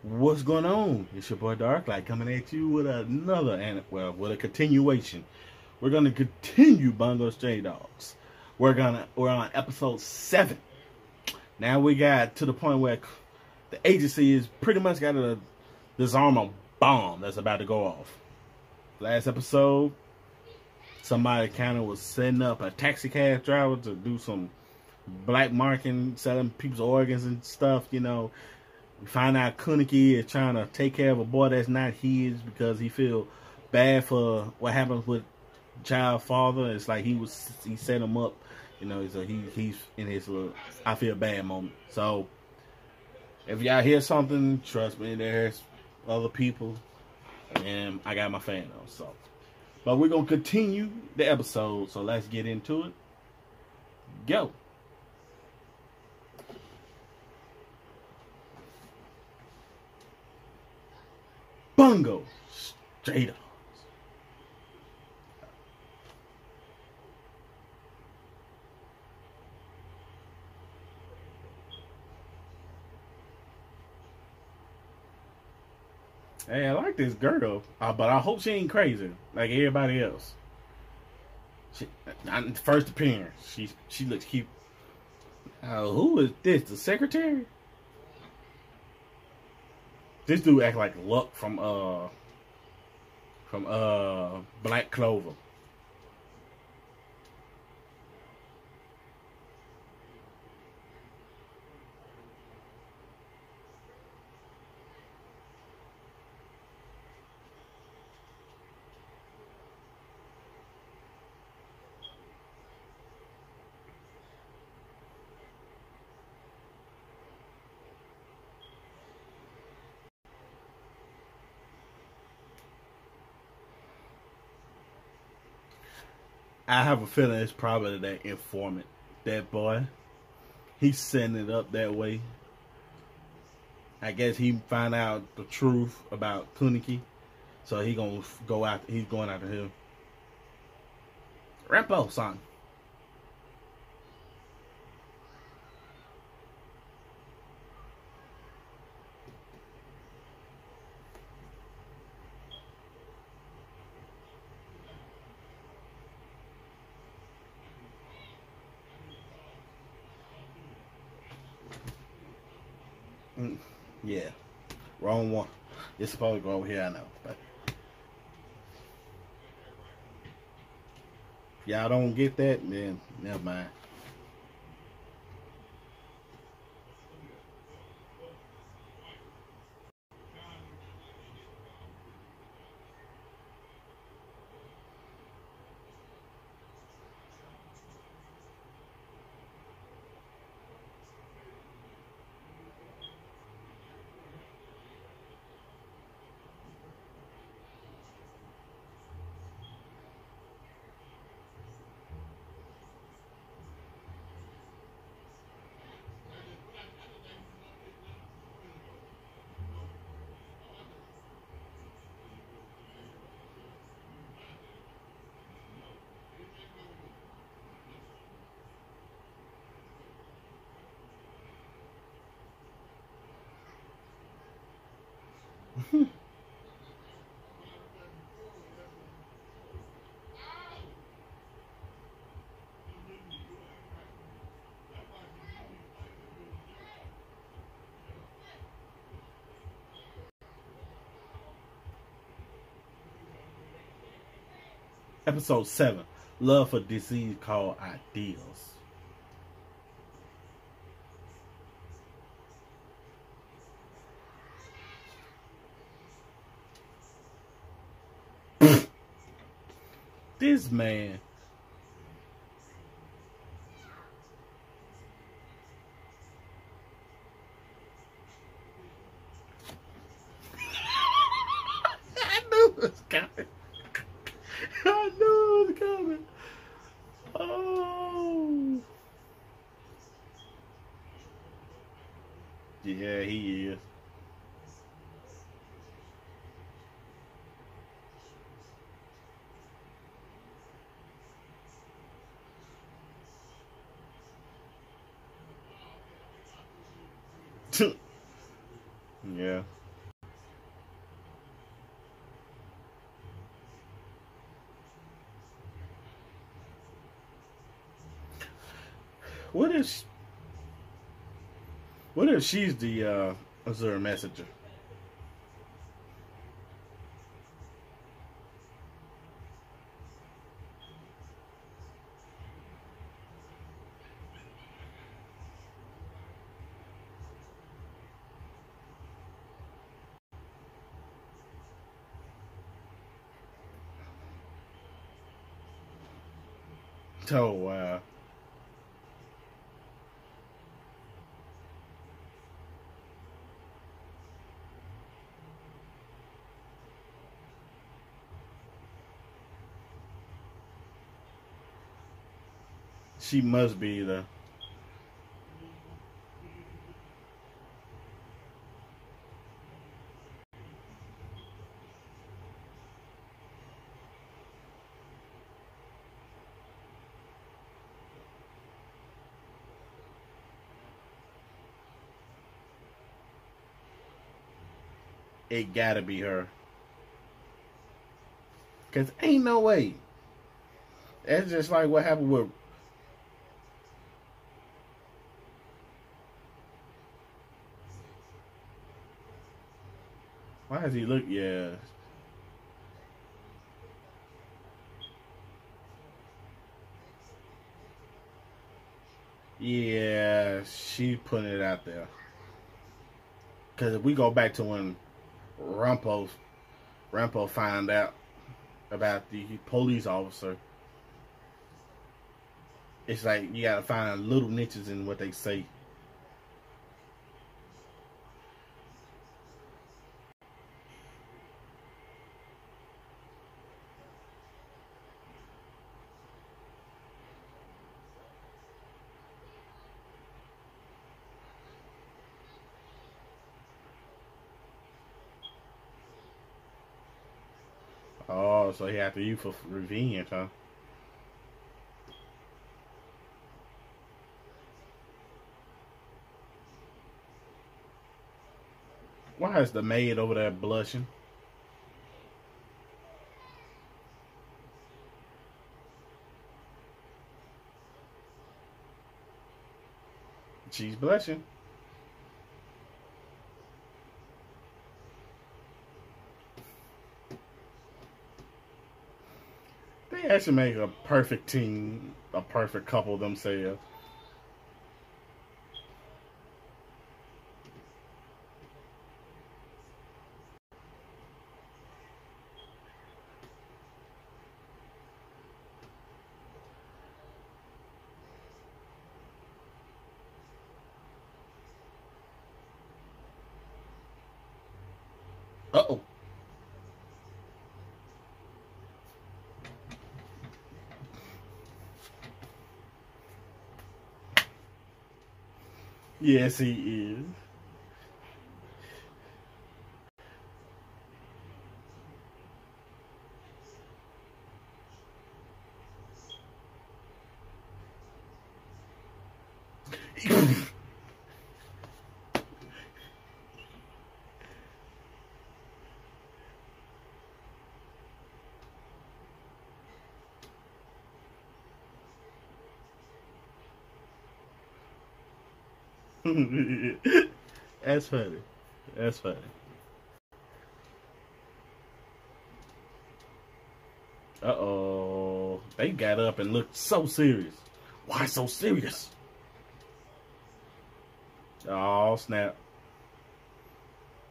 What's going on? It's your boy Darklight coming at you with another with a continuation. We're gonna continue Bungou Stray Dogs. We're on episode 7. Now we got to the point where the agency is pretty much got to disarm a bomb that's about to go off. Last episode, somebody kind of was setting up a taxi cab driver to do some black marketing, selling people's organs and stuff, you know. We find out Kuniki is trying to take care of a boy that's not his because he feel bad for what happens with child father. It's like he set him up, you know. So he's in his little I feel bad moment. So if y'all hear something, trust me, there's other people, and I got my fan on. So, but we're gonna continue the episode. So let's get into it. Go. Bungou Stray Dogs. Hey, I like this girl, but I hope she ain't crazy like everybody else. First appearance, she looks cute. Who is this? The secretary? This dude act like Luck from Black Clover. I have a feeling it's probably that informant, that boy. He's setting it up that way. I guess he find out the truth about Kuniki, so he gonna go out. He's going after him. Rampo, son. Yeah, wrong one. It's supposed to go over here, I know, but if y'all don't get that, then never mind. Episode 7, Love for Disease Called Ideals. This man. I knew it was coming. I knew it was coming. Oh. Yeah, he is. Yeah. What if what if she's the Azure messenger? Oh wow. She must be the. It gotta be her. Cause ain't no way. That's just like what happened with. Why does he look? Yeah. Yeah, she putting it out there. Cause if we go back to when Rumpo found out about the police officer, it's like you gotta find little niches in what they say. Oh, so he after you for revenge, huh? Why is the maid over there blushing? She's blushing. They actually make a perfect team, a perfect couple themselves. Uh oh. Yes, he is. That's funny. That's funny. Uh oh. They got up and looked so serious. Why so serious? Oh, snap.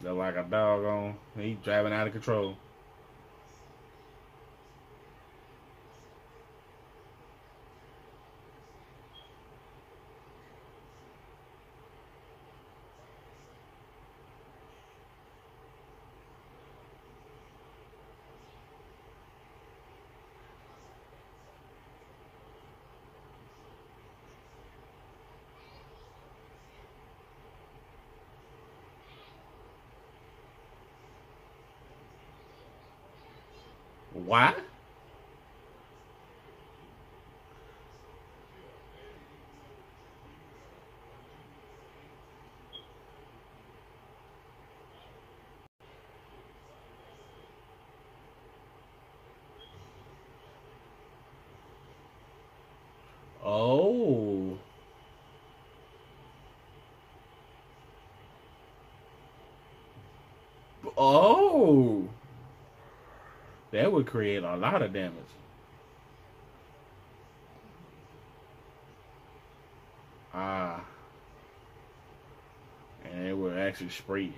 They're like a dog on. He driving out of control. Why? Oh. Oh, that would create a lot of damage. Ah, and it would actually spread.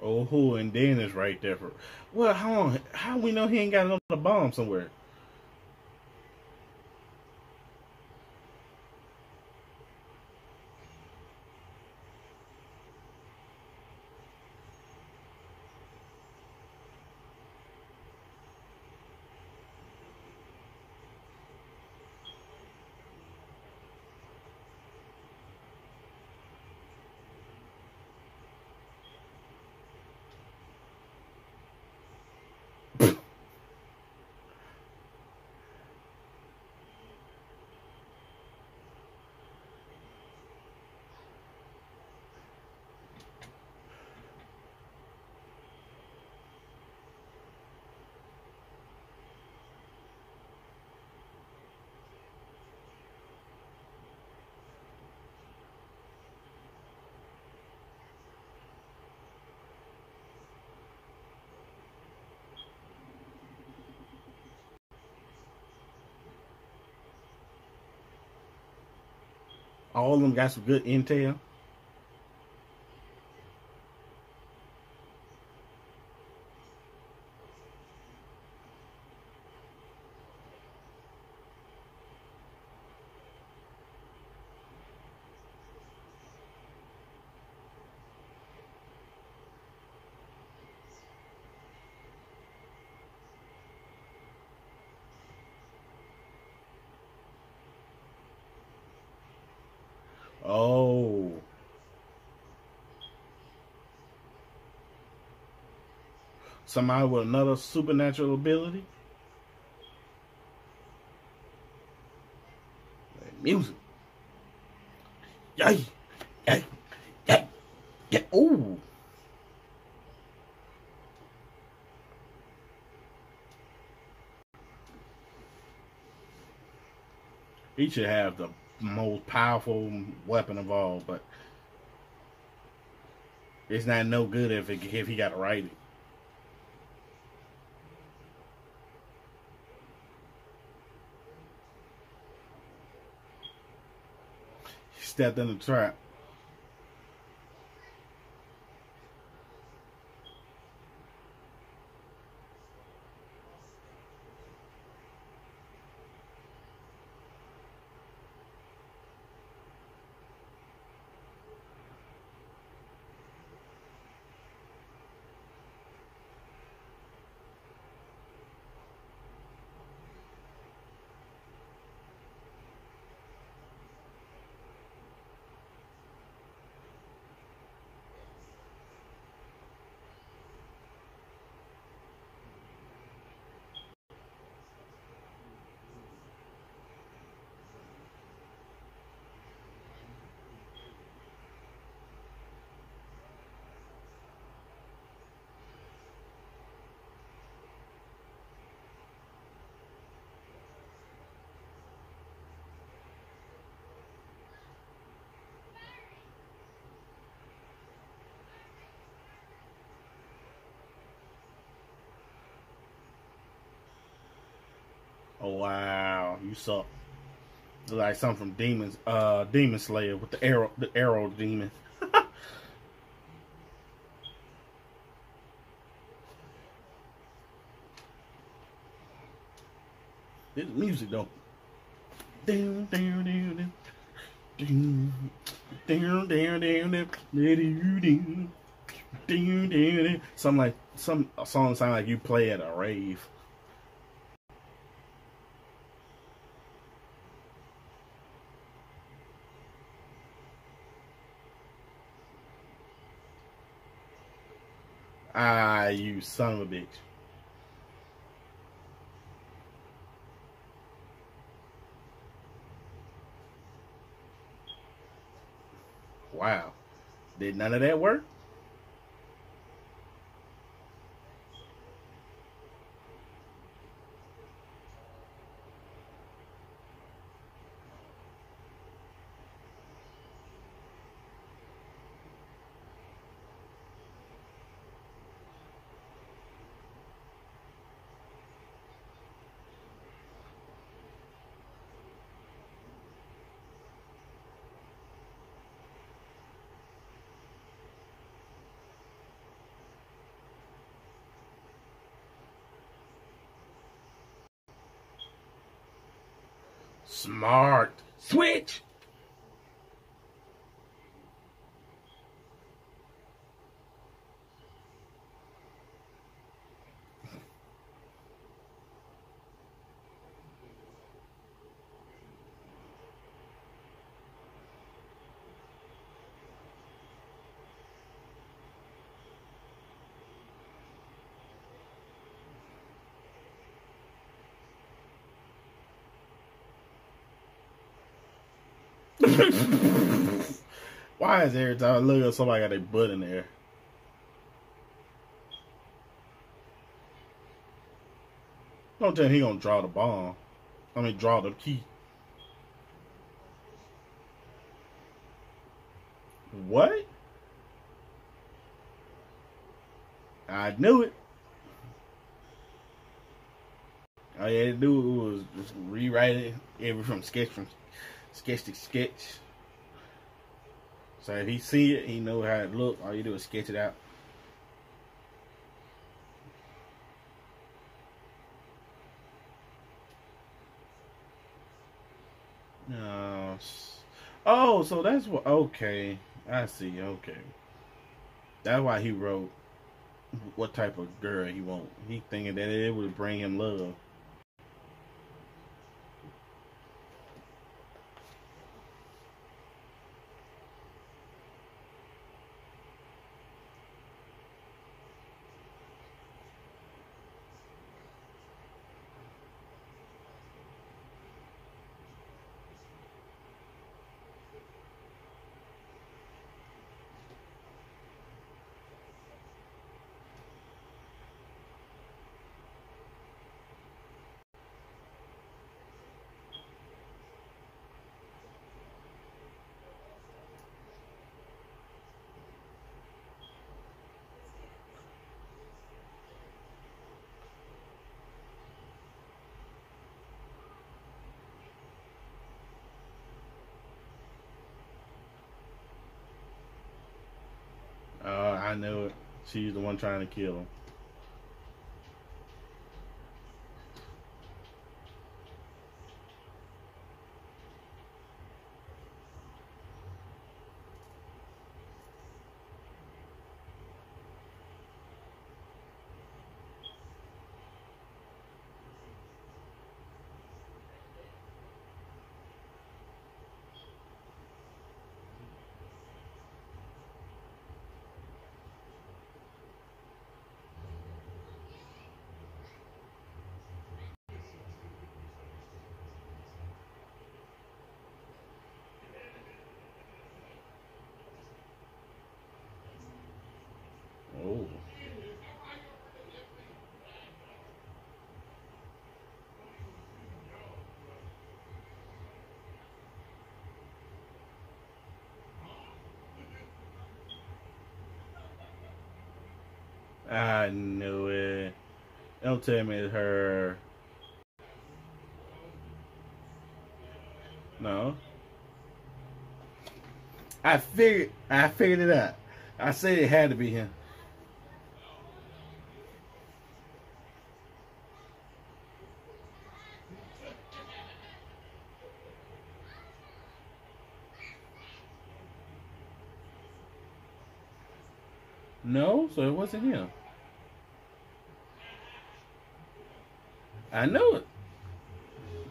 Oh, and then it's right there for. Well, how we know he ain't got another bomb somewhere? All of them got some good intel. Oh, somebody with another supernatural ability. Music. Yay, yay, yay, yay. Ooh. He should have the most powerful weapon of all, but it's not no good if he got to write it. He stepped in the trap. Oh wow, you suck. Like something from Demon Slayer with the arrow demon. This music though. Down, down, down, down. Down, down, down, down, down. Some song sound like you play at a rave. Ah, you son of a bitch. Wow. Did none of that work? Smart. Switch. Why is every time I look at somebody got their butt in there? Don't tell him he gonna draw the bomb. I mean, draw the key. What? I knew it. All you had to do was just rewrite it from sketch to sketch. So if he see it, he know how it look. All you do is sketch it out. No. Oh, so that's what. Okay, I see. Okay, that's why he wrote what type of girl he want. He thinking that it would bring him love. I know it. She's the one trying to kill him. Oh. I knew it. Don't tell me it's her. No. I figured it out. I said it had to be him. No, so it wasn't him. I know it.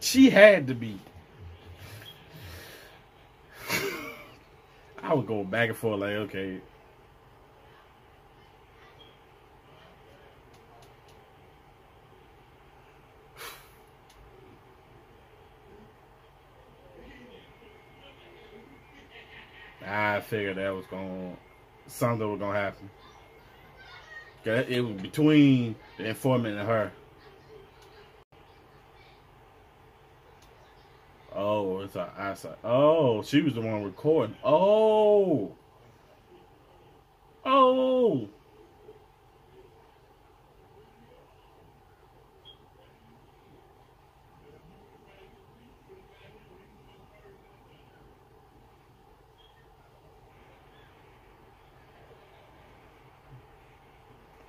She had to be. I would go back and forth like, okay. I figured that was something was gonna happen. It was between the informant and her. Oh, it's our eyesight. Oh, she was the one recording. Oh, oh.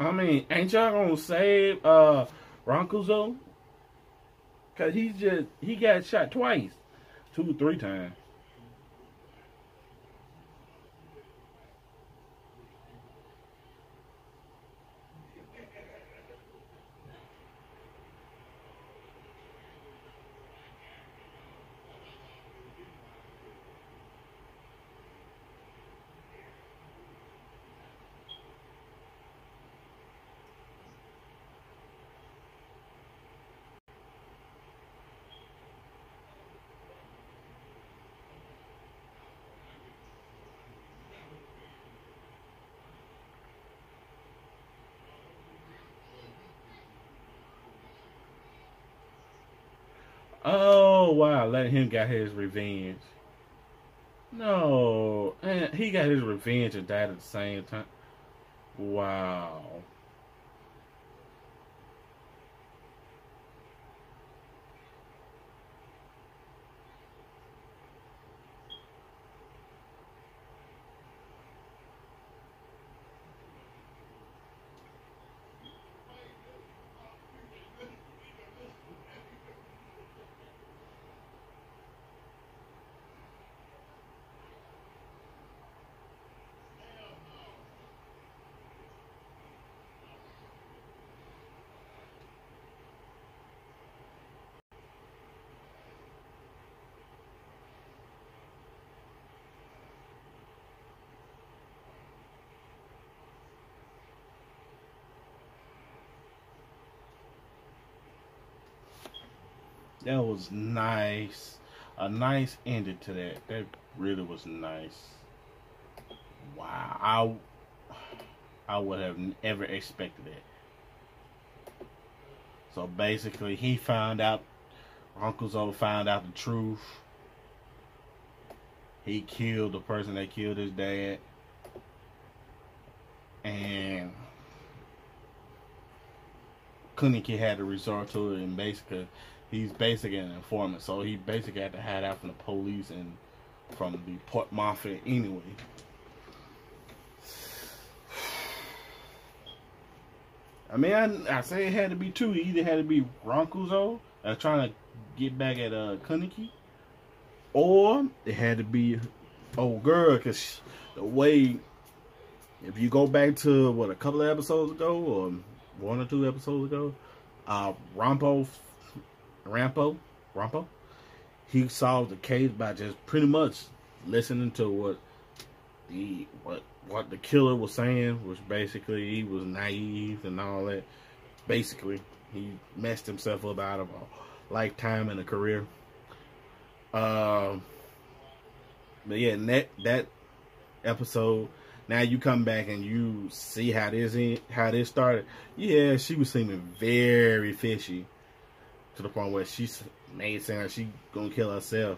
I mean, ain't y'all gonna save Broncos though? Cause he got shot twice, 2 or 3 times. Oh wow, let him got his revenge. No, and he got his revenge and died at the same time. Wow. That was nice. A nice ending to that. That really was nice. Wow. I would have never expected it. So basically, he found out, Uncle Zoe found out the truth. He killed the person that killed his dad. And Kuniki had to resort to it, and basically, he's basically an informant. So he basically had to hide out from the police and from the Port Mafia anyway. I mean, I say it had to be two. It either had to be Ronkuzo trying to get back at Kuniki, or it had to be old girl, because the way, if you go back to what, a couple of episodes ago or 1 or 2 episodes ago, Rampo, he solved the case by just pretty much listening to what the killer was saying, which basically he was naive and all that. Basically, he messed himself up out of a lifetime and a career. But yeah, that episode, now you come back and you see how this started. Yeah, she was seeming very fishy to the point where she made saying she gonna kill herself.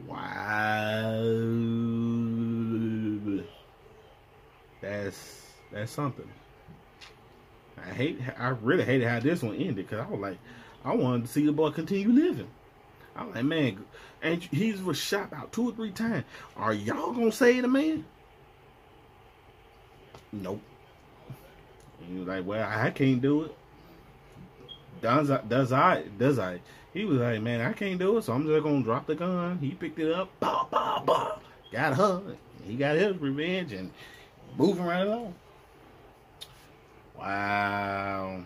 Wow, that's something. I really hated how this one ended, because I was like, I wanted to see the boy continue living. I was like, man, and he was shot about 2 or 3 times. Are y'all gonna save the man? Nope. And he was like, well, I can't do it. Does I? He was like, man, I can't do it, so I'm just gonna drop the gun. He picked it up, bah, bah, bah, got her. He got his revenge and moving right along. Wow.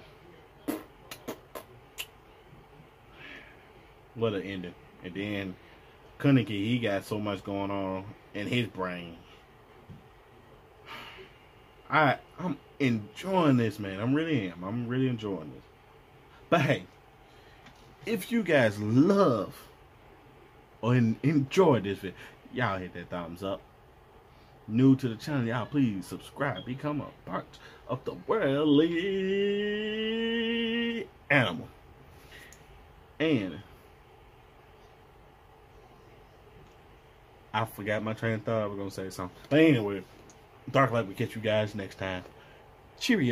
What an ending. And then Kuniki, he got so much going on in his brain. I'm enjoying this, man. I'm really enjoying this. But hey, if you guys love or enjoyed this video, y'all hit that thumbs up. New to the channel, y'all please subscribe, become a part of the worldly animal. And I forgot my train of thought. I was gonna say something, but anyway, Dark Light will catch you guys next time. Cheerio.